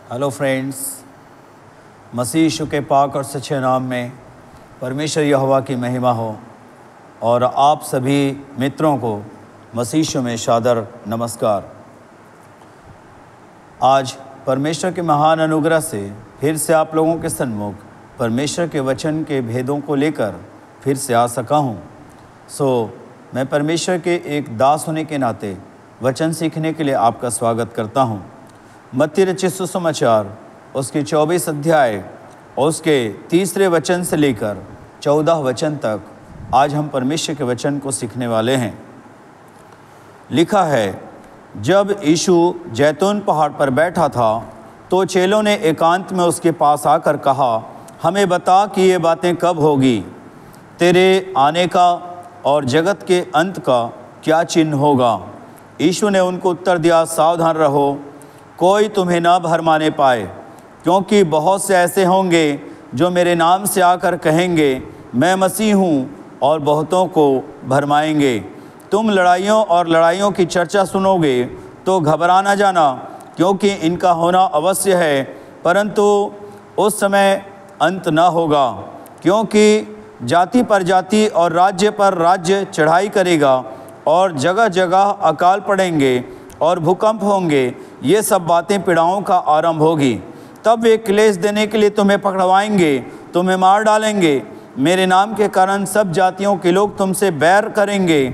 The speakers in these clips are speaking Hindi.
हेलो फ्रेंड्स, मसीह यीशु के पाक और सच्चे नाम में परमेश्वर यहोवा की महिमा हो और आप सभी मित्रों को मसीह यीशु में सादर नमस्कार। आज परमेश्वर के महान अनुग्रह से फिर से आप लोगों के सन्मुख परमेश्वर के वचन के भेदों को लेकर फिर से आ सका हूँ। मैं परमेश्वर के एक दास होने के नाते वचन सीखने के लिए आपका स्वागत करता हूँ। मत्ती रचित सुसमाचार उसके 24 अध्याय और उसके 3 वचन से लेकर 14 वचन तक आज हम परमेश्वर के वचन को सीखने वाले हैं। लिखा है, जब यीशु जैतून पहाड़ पर बैठा था तो चेलों ने एकांत में उसके पास आकर कहा, हमें बता कि ये बातें कब होगी, तेरे आने का और जगत के अंत का क्या चिन्ह होगा। यीशु ने उनको उत्तर दिया, सावधान रहो, कोई तुम्हें ना भरमाने पाए, क्योंकि बहुत से ऐसे होंगे जो मेरे नाम से आकर कहेंगे मैं मसीह हूँ, और बहुतों को भरमाएंगे। तुम लड़ाइयों की चर्चा सुनोगे तो घबरा ना जाना, क्योंकि इनका होना अवश्य है, परंतु उस समय अंत न होगा। क्योंकि जाति पर जाति और राज्य पर राज्य चढ़ाई करेगा, और जगह जगह अकाल पड़ेंगे और भूकंप होंगे। ये सब बातें पीड़ाओं का आरंभ होगी। तब वे क्लेश देने के लिए तुम्हें पकड़वाएंगे, तुम्हें मार डालेंगे। मेरे नाम के कारण सब जातियों के लोग तुमसे बैर करेंगे।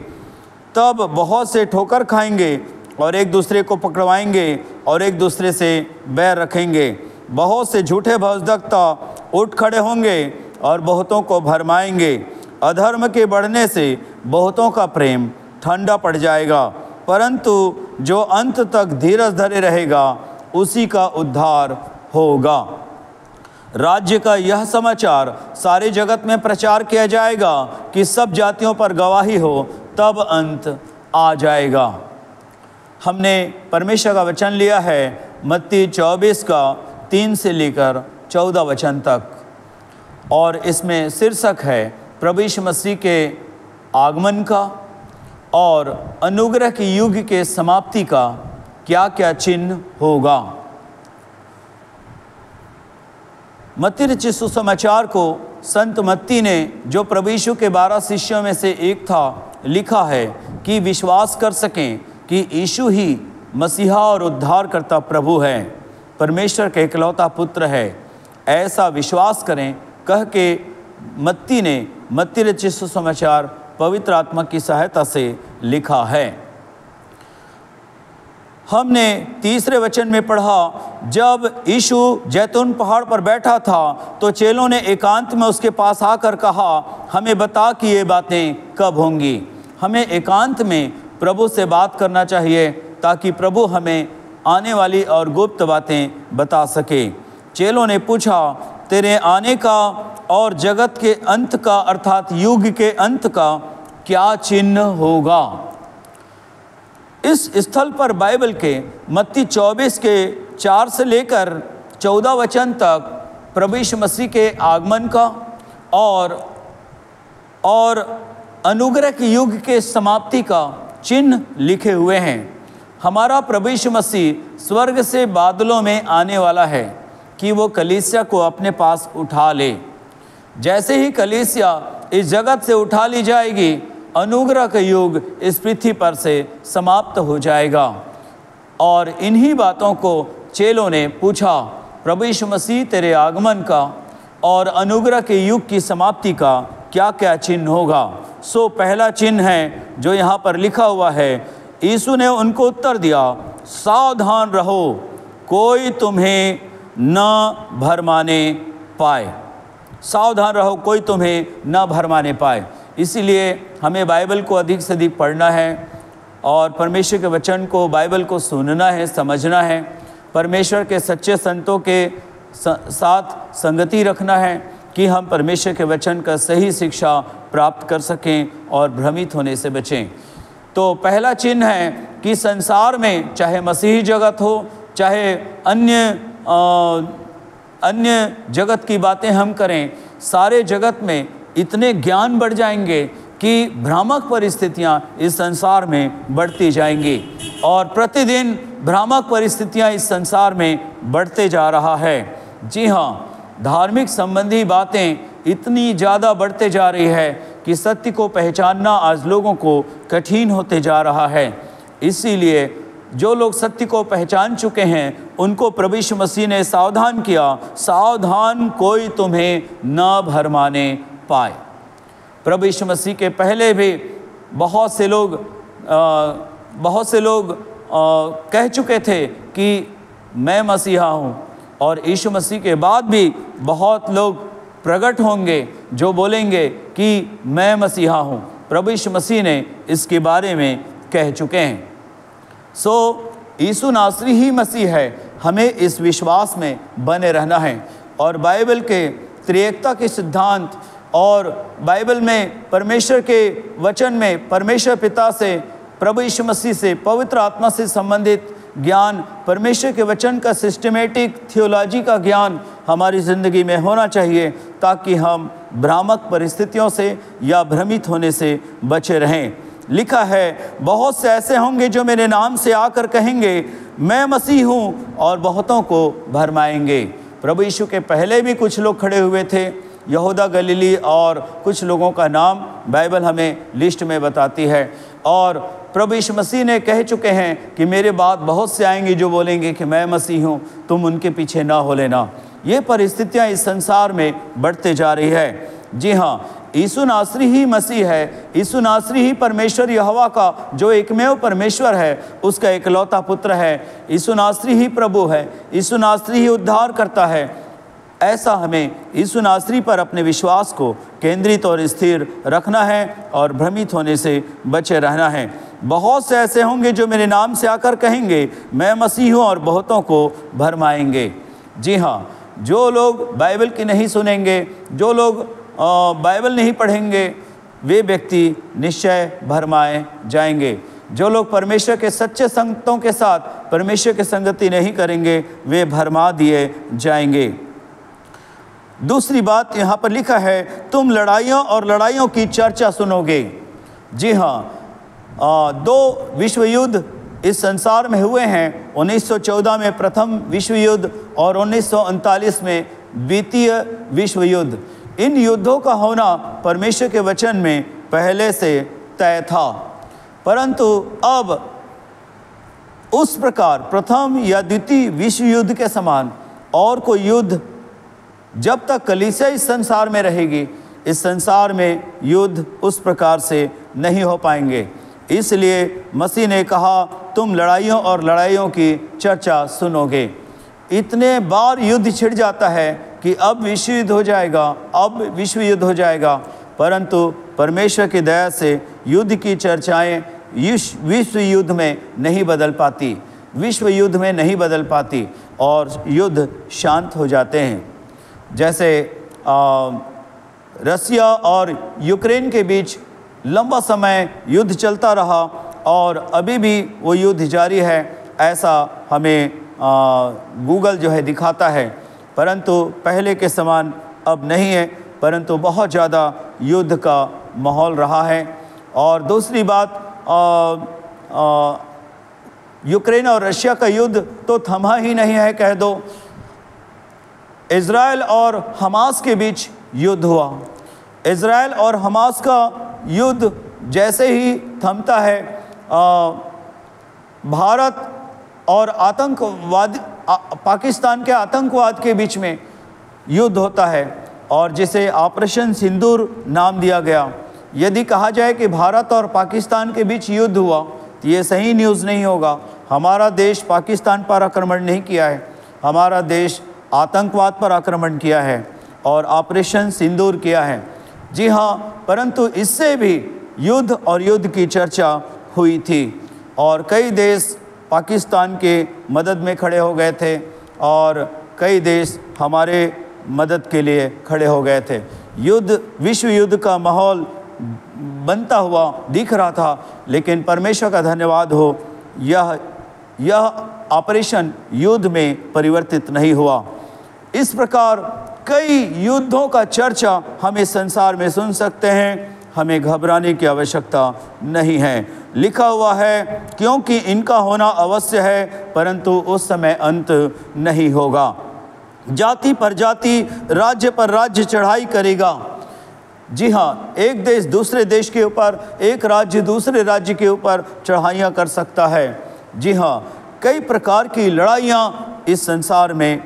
तब बहुत से ठोकर खाएंगे और एक दूसरे को पकड़वाएंगे और एक दूसरे से बैर रखेंगे। बहुत से झूठे भविष्यद्वक्ता उठ खड़े होंगे और बहुतों को भरमाएंगे। अधर्म के बढ़ने से बहुतों का प्रेम ठंडा पड़ जाएगा, परंतु जो अंत तक धीरज धरे रहेगा उसी का उद्धार होगा। राज्य का यह समाचार सारे जगत में प्रचार किया जाएगा कि सब जातियों पर गवाही हो, तब अंत आ जाएगा। हमने परमेश्वर का वचन लिया है मत्ती 24 का 3 से लेकर 14 वचन तक, और इसमें शीर्षक है प्रभु यीशु मसीह के आगमन का और अनुग्रह के युग के समाप्ति का क्या क्या चिन्ह होगा। मत्ती रचित सुसमाचार को संत मत्ती ने, जो प्रभु यीशु के 12 शिष्यों में से एक था, लिखा है कि विश्वास कर सकें कि यीशु ही मसीहा और उद्धारकर्ता प्रभु है, परमेश्वर का इकलौता पुत्र है। ऐसा विश्वास करें कह के मत्ती ने मत्ती रचित सुसमाचार पवित्र आत्मा की सहायता से लिखा है। हमने 3 वचन में पढ़ा, जब यीशु जैतून पहाड़ पर बैठा था तो चेलों ने एकांत में उसके पास आकर कहा, हमें बता कि ये बातें कब होंगी। हमें एकांत में प्रभु से बात करना चाहिए ताकि प्रभु हमें आने वाली और गुप्त बातें बता सके। चेलों ने पूछा, तेरे आने का और जगत के अंत का अर्थात युग के अंत का क्या चिन्ह होगा। इस स्थल पर बाइबल के मत्ती 24 के 4 से लेकर 14 वचन तक प्रभु यीशु मसीह के आगमन का और अनुग्रह के युग के समाप्ति का चिन्ह लिखे हुए हैं। हमारा प्रभु यीशु मसीह स्वर्ग से बादलों में आने वाला है कि वो कलीसिया को अपने पास उठा ले। जैसे ही कलीसिया इस जगत से उठा ली जाएगी, अनुग्रह का युग इस पृथ्वी पर से समाप्त हो जाएगा। और इन्हीं बातों को चेलों ने पूछा, प्रभु यीशु मसीह तेरे आगमन का और अनुग्रह के युग की समाप्ति का क्या क्या चिन्ह होगा। पहला चिन्ह है जो यहाँ पर लिखा हुआ है। यीशु ने उनको उत्तर दिया, सावधान रहो, कोई तुम्हें न भरमाने पाए। सावधान रहो, कोई तुम्हें न भरमाने पाए। इसीलिए हमें बाइबल को अधिक से अधिक पढ़ना है और परमेश्वर के वचन को, बाइबल को सुनना है, समझना है। परमेश्वर के सच्चे संतों के साथ संगति रखना है कि हम परमेश्वर के वचन का सही शिक्षा प्राप्त कर सकें और भ्रमित होने से बचें। तो पहला चिन्ह है कि संसार में चाहे मसीही जगत हो, चाहे अन्य जगत की बातें हम करें, सारे जगत में इतने ज्ञान बढ़ जाएंगे कि भ्रामक परिस्थितियां इस संसार में बढ़ती जाएंगी और प्रतिदिन भ्रामक परिस्थितियां इस संसार में बढ़ते जा रहा है। जी हाँ, धार्मिक संबंधी बातें इतनी ज़्यादा बढ़ते जा रही है कि सत्य को पहचानना आज लोगों को कठिन होते जा रहा है। इसीलिए जो लोग सत्य को पहचान चुके हैं उनको प्रभु यीशु मसीह ने सावधान किया, सावधान कोई तुम्हें न भरमाने पाए। प्रभु यीशु मसीह के पहले भी बहुत से लोग कह चुके थे कि मैं मसीहा हूँ, और यीशु मसीह के बाद भी बहुत लोग प्रकट होंगे जो बोलेंगे कि मैं मसीहा हूँ। प्रभु यीशु मसीह ने इसके बारे में कह चुके हैं। यीशु नासरी ही मसीह है। हमें इस विश्वास में बने रहना है और बाइबल के त्रिएकता के सिद्धांत और बाइबल में परमेश्वर के वचन में परमेश्वर पिता से, प्रभु यीशु मसीह से, पवित्र आत्मा से संबंधित ज्ञान, परमेश्वर के वचन का सिस्टमेटिक थियोलॉजी का ज्ञान हमारी ज़िंदगी में होना चाहिए, ताकि हम भ्रामक परिस्थितियों से या भ्रमित होने से बचे रहें। लिखा है, बहुत से ऐसे होंगे जो मेरे नाम से आकर कहेंगे मैं मसीह हूँ, और बहुतों को भरमाएंगे। प्रभु यीशु के पहले भी कुछ लोग खड़े हुए थे, यहूदा गलीली, और कुछ लोगों का नाम बाइबल हमें लिस्ट में बताती है। और प्रभु यीशु मसीह ने कह चुके हैं कि मेरे बाद बहुत से आएंगे जो बोलेंगे कि मैं मसीह हूँ, तुम उनके पीछे ना हो लेना। ये परिस्थितियाँ इस संसार में बढ़ते जा रही है। जी हाँ, यीशु नासरी ही मसीह है। यीशु नासरी ही परमेश्वर यहोवा का जो एकमेव परमेश्वर है उसका एकलौता पुत्र है। यीशु नासरी ही प्रभु है। यीशु नासरी ही उद्धार करता है। ऐसा हमें यीशु नासरी पर अपने विश्वास को केंद्रित और स्थिर रखना है और भ्रमित होने से बचे रहना है। बहुत से ऐसे होंगे जो मेरे नाम से आकर कहेंगे मैं मसीह हूँ, और बहुतों को भरमाएंगे। जी हाँ, जो लोग बाइबल की नहीं सुनेंगे, जो लोग बाइबल नहीं पढ़ेंगे, वे व्यक्ति निश्चय भरमाए जाएंगे। जो लोग परमेश्वर के सच्चे संगतों के साथ परमेश्वर की संगति नहीं करेंगे, वे भरमा दिए जाएंगे। दूसरी बात यहाँ पर लिखा है, तुम लड़ाइयों और लड़ाइयों की चर्चा सुनोगे। जी हाँ, 2 विश्व युद्ध इस संसार में हुए हैं। 1914 में प्रथम विश्व युद्ध और 1939 में द्वितीय विश्व युद्ध। इन युद्धों का होना परमेश्वर के वचन में पहले से तय था, परंतु अब उस प्रकार प्रथम या द्वितीय विश्व युद्ध के समान और कोई युद्ध जब तक कलीसिया इस संसार में रहेगी, इस संसार में युद्ध उस प्रकार से नहीं हो पाएंगे। इसलिए मसीह ने कहा, तुम लड़ाइयों और लड़ाइयों की चर्चा सुनोगे। इतने बार युद्ध छिड़ जाता है कि अब विश्व युद्ध हो जाएगा, अब विश्व युद्ध हो जाएगा, परंतु परमेश्वर की दया से युद्ध की चर्चाएं विश्व युद्ध में नहीं बदल पाती, विश्व युद्ध में नहीं बदल पाती, और युद्ध शांत हो जाते हैं। जैसे रसिया और यूक्रेन के बीच लंबा समय युद्ध चलता रहा और अभी भी वो युद्ध जारी है, ऐसा हमें गूगल जो है दिखाता है। परंतु पहले के समान अब नहीं है, परंतु बहुत ज़्यादा युद्ध का माहौल रहा है। और दूसरी बात, यूक्रेन और रशिया का युद्ध तो थमा ही नहीं है, कह दो। इज़राइल और हमास के बीच युद्ध हुआ। इज़राइल और हमास का युद्ध जैसे ही थमता है, भारत और आतंकवाद, पाकिस्तान के आतंकवाद के बीच में युद्ध होता है, और जिसे ऑपरेशन सिंदूर नाम दिया गया। यदि कहा जाए कि भारत और पाकिस्तान के बीच युद्ध हुआ तो ये सही न्यूज़ नहीं होगा। हमारा देश पाकिस्तान पर आक्रमण नहीं किया है, हमारा देश आतंकवाद पर आक्रमण किया है और ऑपरेशन सिंदूर किया है। जी हाँ, परंतु इससे भी युद्ध और युद्ध की चर्चा हुई थी, और कई देश पाकिस्तान के मदद में खड़े हो गए थे और कई देश हमारे मदद के लिए खड़े हो गए थे। युद्ध, विश्व युद्ध का माहौल बनता हुआ दिख रहा था, लेकिन परमेश्वर का धन्यवाद हो, यह ऑपरेशन युद्ध में परिवर्तित नहीं हुआ। इस प्रकार कई युद्धों का चर्चा हम इस संसार में सुन सकते हैं, हमें घबराने की आवश्यकता नहीं है। लिखा हुआ है, क्योंकि इनका होना अवश्य है, परंतु उस समय अंत नहीं होगा। जाति पर जाति, राज्य पर राज्य चढ़ाई करेगा। जी हाँ, एक देश दूसरे देश के ऊपर, एक राज्य दूसरे राज्य के ऊपर चढ़ाइयाँ कर सकता है। जी हाँ, कई प्रकार की लड़ाइयाँ इस संसार में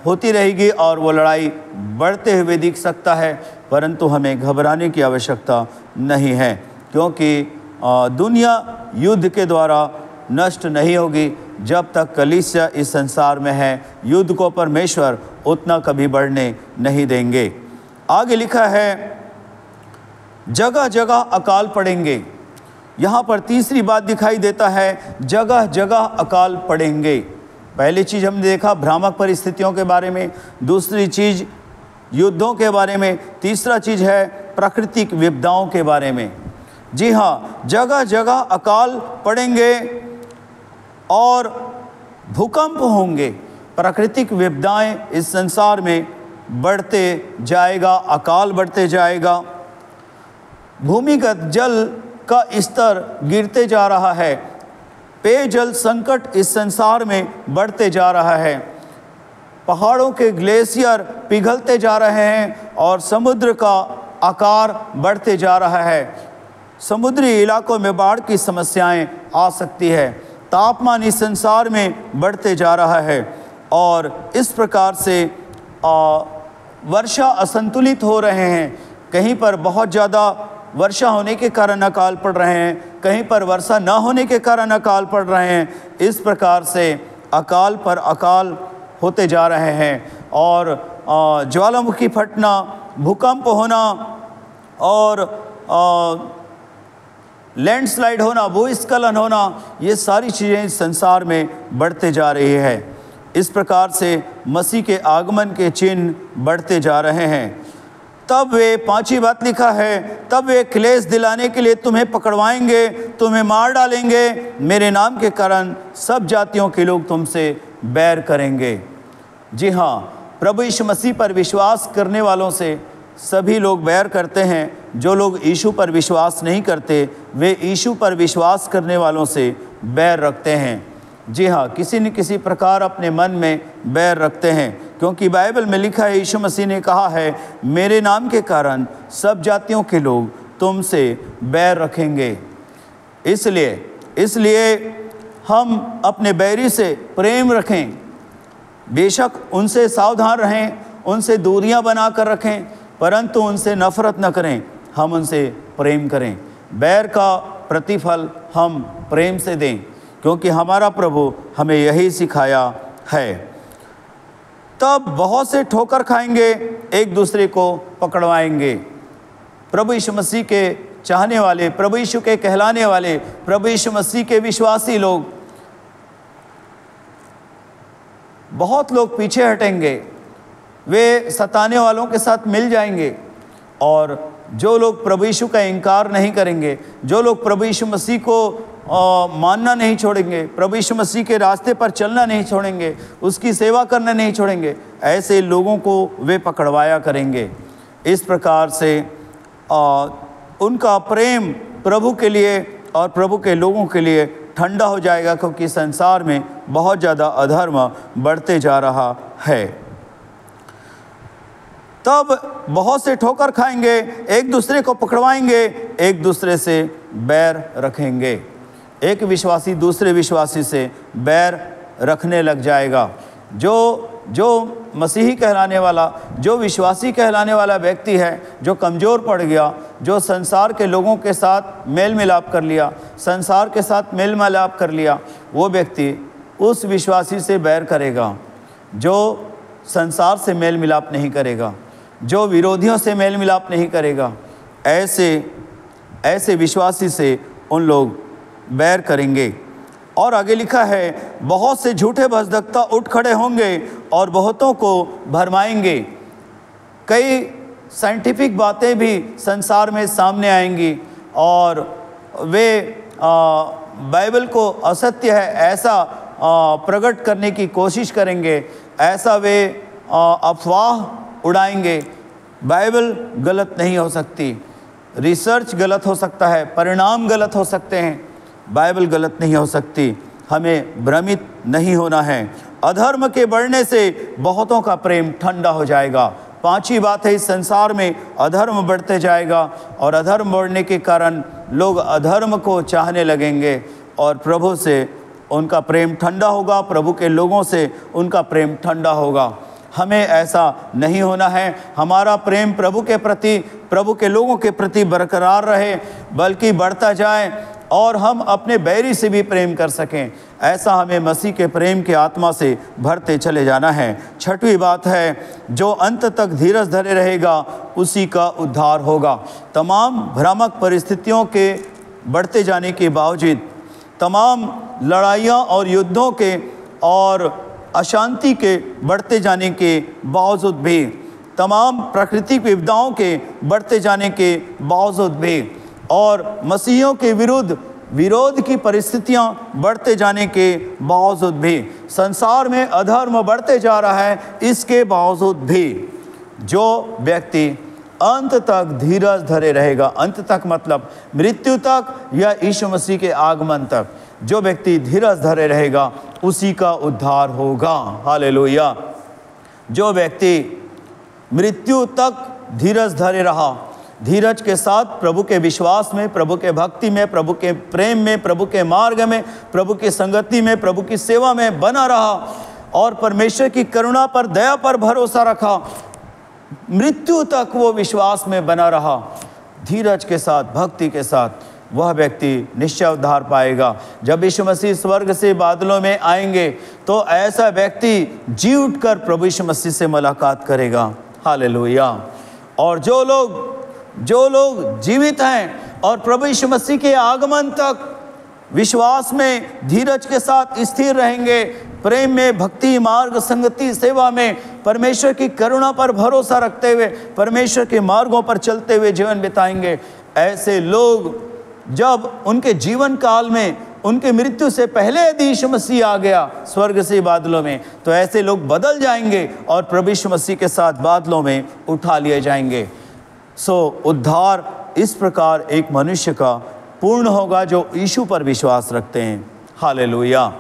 होती रहेगी और वो लड़ाई बढ़ते हुए दिख सकता है, परंतु हमें घबराने की आवश्यकता नहीं है, क्योंकि दुनिया युद्ध के द्वारा नष्ट नहीं होगी। जब तक कलीसिया इस संसार में है, युद्ध को परमेश्वर उतना कभी बढ़ने नहीं देंगे। आगे लिखा है, जगह जगह अकाल पड़ेंगे। यहाँ पर तीसरी बात दिखाई देता है, जगह जगह अकाल पड़ेंगे। पहली चीज़ हमने देखा भ्रामक परिस्थितियों के बारे में, दूसरी चीज़ युद्धों के बारे में, तीसरा चीज़ है प्राकृतिक विपदाओं के बारे में। जी हाँ, जगह जगह अकाल पड़ेंगे और भूकंप होंगे। प्राकृतिक विपदाएं इस संसार में बढ़ते जाएगा, अकाल बढ़ते जाएगा। भूमिगत जल का स्तर गिरते जा रहा है, पेयजल संकट इस संसार में बढ़ते जा रहा है, पहाड़ों के ग्लेशियर पिघलते जा रहे हैं और समुद्र का आकार बढ़ते जा रहा है। समुद्री इलाकों में बाढ़ की समस्याएं आ सकती है। तापमान इस संसार में बढ़ते जा रहा है और इस प्रकार से वर्षा असंतुलित हो रहे हैं। कहीं पर बहुत ज़्यादा वर्षा होने के कारण अकाल पड़ रहे हैं, कहीं पर वर्षा न होने के कारण अकाल पड़ रहे हैं। इस प्रकार से अकाल पर अकाल होते जा रहे हैं और ज्वालामुखी फटना, भूकंप होना और लैंडस्लाइड होना, भूस्खलन होना, ये सारी चीज़ें इस संसार में बढ़ते जा रही है। इस प्रकार से मसीह के आगमन के चिन्ह बढ़ते जा रहे हैं। तब वे, पांचवी बात लिखा है, तब वे क्लेश दिलाने के लिए तुम्हें पकड़वाएंगे, तुम्हें मार डालेंगे, मेरे नाम के कारण सब जातियों के लोग तुमसे बैर करेंगे। जी हाँ, प्रभु यीशु मसीह पर विश्वास करने वालों से सभी लोग बैर करते हैं। जो लोग यीशु पर विश्वास नहीं करते, वे यीशु पर विश्वास करने वालों से बैर रखते हैं। जी हाँ, किसी न किसी प्रकार अपने मन में बैर रखते हैं, क्योंकि बाइबल में लिखा है, यीशु मसीह ने कहा है, मेरे नाम के कारण सब जातियों के लोग तुमसे बैर रखेंगे। इसलिए हम अपने बैरी से प्रेम रखें, बेशक उनसे सावधान रहें, उनसे दूरियां बना कर रखें, परंतु उनसे नफरत न करें, हम उनसे प्रेम करें। बैर का प्रतिफल हम प्रेम से दें, क्योंकि हमारा प्रभु हमें यही सिखाया है। तब बहुत से ठोकर खाएंगे, एक दूसरे को पकड़वाएंगे। प्रभु यीशु मसीह के चाहने वाले, प्रभु यीशु के कहलाने वाले, प्रभु यीशु मसीह के विश्वासी लोग, बहुत लोग पीछे हटेंगे, वे सताने वालों के साथ मिल जाएंगे। और जो लोग प्रभु यीशु का इनकार नहीं करेंगे, जो लोग प्रभु यीशु मसीह को मानना नहीं छोड़ेंगे, प्रभु यीशु मसीह के रास्ते पर चलना नहीं छोड़ेंगे, उसकी सेवा करना नहीं छोड़ेंगे, ऐसे लोगों को वे पकड़वाया करेंगे। इस प्रकार से उनका प्रेम प्रभु के लिए और प्रभु के लोगों के लिए ठंडा हो जाएगा, क्योंकि संसार में बहुत ज़्यादा अधर्म बढ़ते जा रहा है। तब बहुत से ठोकर खाएंगे, एक दूसरे को पकड़वाएंगे, एक दूसरे से बैर रखेंगे। एक विश्वासी दूसरे विश्वासी से बैर रखने लग जाएगा। जो मसीही कहलाने वाला, जो विश्वासी कहलाने वाला व्यक्ति है, जो कमज़ोर पड़ गया, जो संसार के लोगों के साथ मेल मिलाप कर लिया, संसार के साथ मेल मिलाप कर लिया, वो व्यक्ति उस विश्वासी से बैर करेगा जो संसार से मेल मिलाप नहीं करेगा, जो विरोधियों से मेल मिलाप नहीं करेगा। ऐसे विश्वासी से उन लोग बैर करेंगे। और आगे लिखा है, बहुत से झूठे भजदक्ता उठ खड़े होंगे और बहुतों को भरमाएंगे। कई साइंटिफिक बातें भी संसार में सामने आएंगी और वे बाइबल को असत्य है ऐसा प्रकट करने की कोशिश करेंगे, ऐसा वे अफवाह उड़ाएंगे। बाइबल गलत नहीं हो सकती, रिसर्च गलत हो सकता है, परिणाम गलत हो सकते हैं, बाइबल गलत नहीं हो सकती। हमें भ्रमित नहीं होना है। अधर्म के बढ़ने से बहुतों का प्रेम ठंडा हो जाएगा। पांचवी बात है, इस संसार में अधर्म बढ़ते जाएगा और अधर्म बढ़ने के कारण लोग अधर्म को चाहने लगेंगे और प्रभु से उनका प्रेम ठंडा होगा, प्रभु के लोगों से उनका प्रेम ठंडा होगा। हमें ऐसा नहीं होना है। हमारा प्रेम प्रभु के प्रति, प्रभु के लोगों के प्रति बरकरार रहे, बल्कि बढ़ता जाए और हम अपने बैरी से भी प्रेम कर सकें। ऐसा हमें मसीह के प्रेम के आत्मा से भरते चले जाना है। छठवीं बात है, जो अंत तक धीरज धरे रहेगा उसी का उद्धार होगा। तमाम भ्रामक परिस्थितियों के बढ़ते जाने के बावजूद, तमाम लड़ाइयाँ और युद्धों के और अशांति के बढ़ते जाने के बावजूद भी, तमाम प्राकृतिक विपदाओं के बढ़ते जाने के बावजूद भी और मसीहियों के विरोध की परिस्थितियां बढ़ते जाने के बावजूद भी, संसार में अधर्म बढ़ते जा रहा है, इसके बावजूद भी जो व्यक्ति अंत तक धीरज धरे रहेगा, अंत तक मतलब मृत्यु तक या यीशु मसीह के आगमन तक, जो व्यक्ति धीरज धरे रहेगा उसी का उद्धार होगा। हालेलुया। जो व्यक्ति मृत्यु तक धीरज धरे रहा, धीरज के साथ प्रभु के विश्वास में, प्रभु के भक्ति में, प्रभु के प्रेम में, प्रभु के मार्ग में, प्रभु की संगति में, प्रभु की सेवा में बना रहा और परमेश्वर की करुणा पर, दया पर भरोसा रखा, मृत्यु तक वो विश्वास में बना रहा, धीरज के साथ, भक्ति के साथ, वह व्यक्ति निश्चय उद्धार पाएगा। जब यीशु मसीह स्वर्ग से बादलों में आएंगे तो ऐसा व्यक्ति जी उठकर प्रभु यीशु मसीह से मुलाकात करेगा। हालेलुया। और जो लोग जीवित हैं और प्रभु यीशु मसीह के आगमन तक विश्वास में, धीरज के साथ स्थिर रहेंगे, प्रेम में, भक्ति मार्ग, संगति, सेवा में, परमेश्वर की करुणा पर भरोसा रखते हुए, परमेश्वर के मार्गों पर चलते हुए जीवन बिताएंगे, ऐसे लोग जब उनके जीवन काल में, उनके मृत्यु से पहले यदि यीशु मसीह आ गया स्वर्ग से बादलों में, तो ऐसे लोग बदल जाएंगे और प्रभु यीशु मसीह के साथ बादलों में उठा लिए जाएंगे। उद्धार इस प्रकार एक मनुष्य का पूर्ण होगा जो यीशु पर विश्वास रखते हैं। हालेलुया।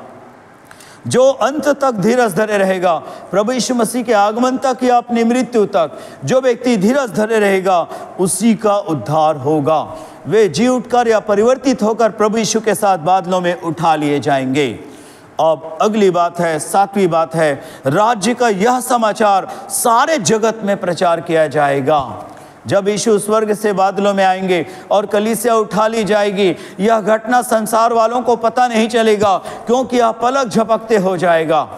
जो अंत तक धीरज धरे रहेगा, प्रभु यीशु मसीह के आगमन तक या अपनी मृत्यु तक, जो व्यक्ति धीरज धरे रहेगा उसी का उद्धार होगा। वे जी उठकर या परिवर्तित होकर प्रभु यीशु के साथ बादलों में उठा लिए जाएंगे। अब अगली बात है, सातवीं बात है, राज्य का यह समाचार सारे जगत में प्रचार किया जाएगा। जब यीशु स्वर्ग से बादलों में आएंगे और कलीसिया उठा ली जाएगी, यह घटना संसार वालों को पता नहीं चलेगा, क्योंकि यह पलक झपकते हो जाएगा।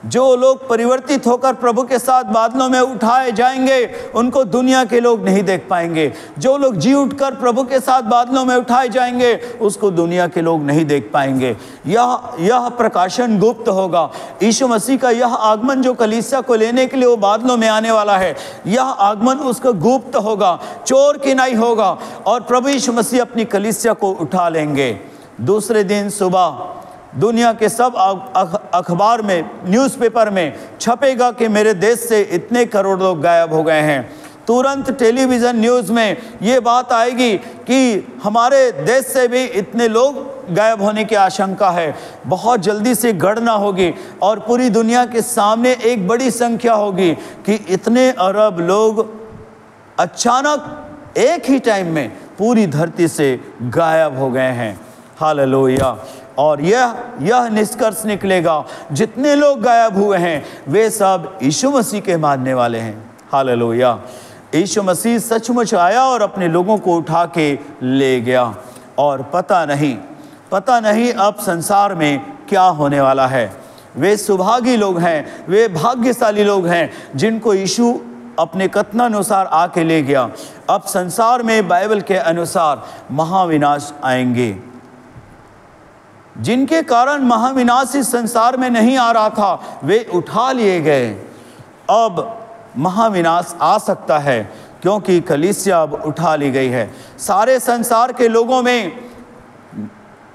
जो लोग परिवर्तित होकर प्रभु के साथ बादलों में उठाए जाएंगे उनको दुनिया के लोग नहीं देख पाएंगे। जो लोग जी उठकर प्रभु के साथ बादलों में उठाए जाएंगे उसको दुनिया के लोग नहीं देख पाएंगे। यह प्रकाशन गुप्त होगा। यीशु मसीह का यह आगमन जो कलीसिया को लेने के लिए वो बादलों में आने वाला है, यह आगमन उसका गुप्त होगा, चोर किनाई होगा और प्रभु यीशु मसीह अपनी कलीसिया को उठा लेंगे। दूसरे दिन सुबह दुनिया के सब अखबार में, न्यूज़पेपर में छपेगा कि मेरे देश से इतने करोड़ लोग गायब हो गए हैं। तुरंत टेलीविज़न न्यूज़ में ये बात आएगी कि हमारे देश से भी इतने लोग गायब होने की आशंका है। बहुत जल्दी से गणना होगी और पूरी दुनिया के सामने एक बड़ी संख्या होगी कि इतने अरब लोग अचानक एक ही टाइम में पूरी धरती से गायब हो गए हैं। हालेलुया। और यह निष्कर्ष निकलेगा, जितने लोग गायब हुए हैं वे सब यीशु मसीह के मानने वाले हैं। हालेलुया। यीशु मसीह सचमुच आया और अपने लोगों को उठा के ले गया और पता नहीं अब संसार में क्या होने वाला है। वे सुभागी लोग हैं, वे भाग्यशाली लोग हैं जिनको यीशु अपने कथनानुसार आके ले गया। अब संसार में बाइबल के अनुसार महाविनाश आएंगे, जिनके कारण महाविनाश इस संसार में नहीं आ रहा था, वे उठा लिए गए। अब महाविनाश आ सकता है क्योंकि कलीसिया अब उठा ली गई है। सारे संसार के लोगों में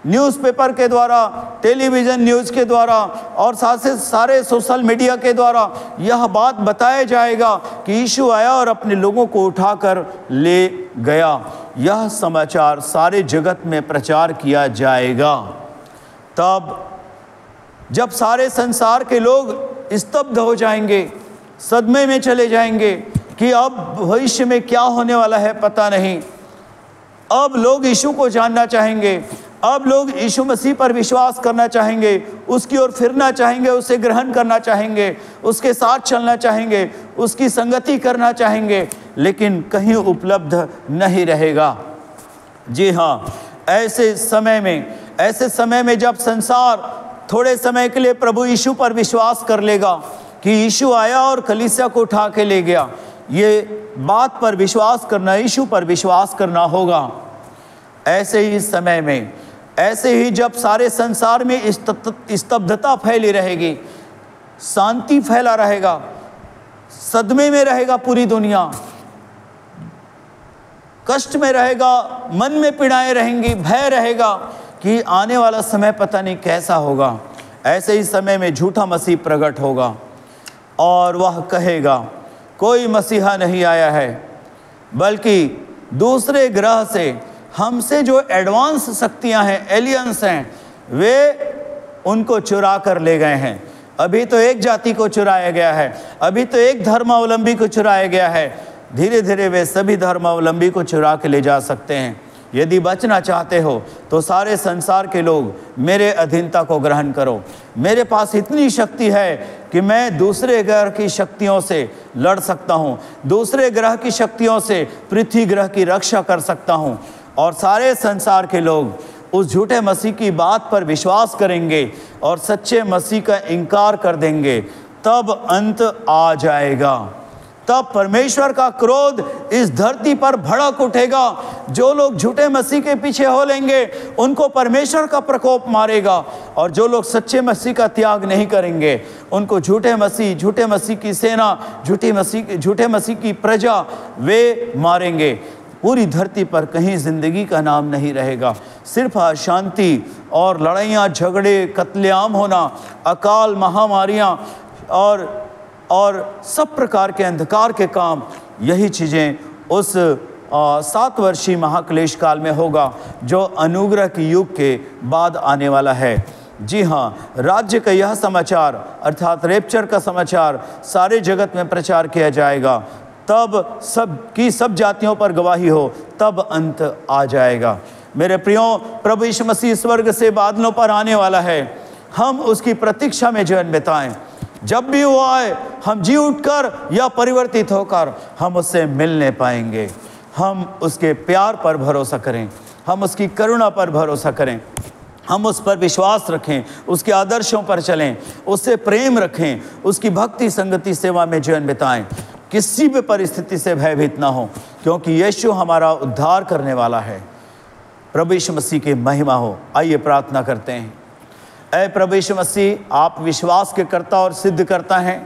न्यूज़पेपर के द्वारा, टेलीविज़न न्यूज़ के द्वारा और सारे सोशल मीडिया के द्वारा यह बात बताया जाएगा कि यीशु आया और अपने लोगों को उठाकर ले गया यह समाचार सारे जगत में प्रचार किया जाएगा। तब जब सारे संसार के लोग स्तब्ध हो जाएंगे, सदमे में चले जाएंगे कि अब भविष्य में क्या होने वाला है पता नहीं। अब लोग यीशु को जानना चाहेंगे, अब लोग यीशु मसीह पर विश्वास करना चाहेंगे, उसकी ओर फिरना चाहेंगे, उसे ग्रहण करना चाहेंगे, उसके साथ चलना चाहेंगे, उसकी संगति करना चाहेंगे, लेकिन कहीं उपलब्ध नहीं रहेगा। जी हाँ, ऐसे समय में जब संसार थोड़े समय के लिए प्रभु यीशु पर विश्वास कर लेगा कि यीशु आया और कलीसिया को उठा के ले गया, ये बात पर विश्वास करना, यीशु पर विश्वास करना होगा। ऐसे ही समय में, ऐसे ही जब सारे संसार में स्तब्धता फैली रहेगी, शांति फैला रहेगा, सदमे में रहेगा पूरी दुनिया, कष्ट में रहेगा, मन में पीड़ाएं रहेंगी, भय रहेगा कि आने वाला समय पता नहीं कैसा होगा। ऐसे ही समय में झूठा मसीह प्रकट होगा और वह कहेगा कोई मसीहा नहीं आया है, बल्कि दूसरे ग्रह से, हमसे जो एडवांस शक्तियां हैं, एलियंस हैं, वे उनको चुरा कर ले गए हैं। अभी तो एक जाति को चुराया गया है, अभी तो एक धर्मावलंबी को चुराया गया है, धीरे धीरे वे सभी धर्मावलंबी को चुरा के ले जा सकते हैं। यदि बचना चाहते हो तो सारे संसार के लोग मेरे अधीनता को ग्रहण करो। मेरे पास इतनी शक्ति है कि मैं दूसरे ग्रह की शक्तियों से लड़ सकता हूँ, दूसरे ग्रह की शक्तियों से पृथ्वी ग्रह की रक्षा कर सकता हूँ, और सारे संसार के लोग उस झूठे मसीह की बात पर विश्वास करेंगे और सच्चे मसीह का इनकार कर देंगे। तब अंत आ जाएगा, तब परमेश्वर का क्रोध इस धरती पर भड़क उठेगा। जो लोग झूठे मसीह के पीछे हो लेंगे उनको परमेश्वर का प्रकोप मारेगा, और जो लोग सच्चे मसीह का त्याग नहीं करेंगे उनको झूठे मसीह की सेना, झूठे मसीह की प्रजा वे मारेंगे। पूरी धरती पर कहीं जिंदगी का नाम नहीं रहेगा, सिर्फ अशांति और लड़ाइयाँ, झगड़े, कत्लेआम होना, अकाल, महामारियाँ और सब प्रकार के अंधकार के काम, यही चीज़ें उस 7 वर्षीय महाक्लेश काल में होगा जो अनुग्रह के युग के बाद आने वाला है। जी हाँ, राज्य का यह समाचार अर्थात रैप्चर का समाचार सारे जगत में प्रचार किया जाएगा, तब सब जातियों पर गवाही हो, तब अंत आ जाएगा। मेरे प्रियो, प्रभु यीशु मसीह स्वर्ग से बादलों पर आने वाला है। हम उसकी प्रतीक्षा में जीवन बिताएं। जब भी वो आए, हम जी उठकर या परिवर्तित होकर हम उससे मिलने पाएंगे। हम उसके प्यार पर भरोसा करें, हम उसकी करुणा पर भरोसा करें, हम उस पर विश्वास रखें, उसके आदर्शों पर चलें, उससे प्रेम रखें, उसकी भक्ति, संगति, सेवा में जीवन बिताएं। किसी भी परिस्थिति से भयभीत ना हो, क्योंकि यीशु हमारा उद्धार करने वाला है। प्रभु यीशु मसीह की महिमा हो। आइए प्रार्थना करते हैं। ऐ प्रभु यीशु मसीह, आप विश्वास के कर्ता और सिद्ध करता हैं।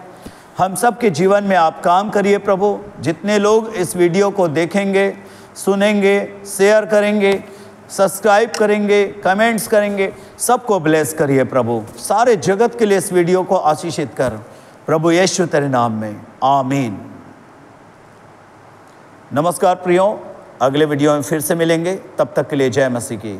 हम सब के जीवन में आप काम करिए प्रभु। जितने लोग इस वीडियो को देखेंगे, सुनेंगे, शेयर करेंगे, सब्सक्राइब करेंगे, कमेंट्स करेंगे, सबको ब्लेस करिए प्रभु। सारे जगत के लिए इस वीडियो को आशीषित कर प्रभु यीशु तेरे नाम में, आमीन। नमस्कार प्रियो, अगले वीडियो में फिर से मिलेंगे। तब तक के लिए जय मसीह की।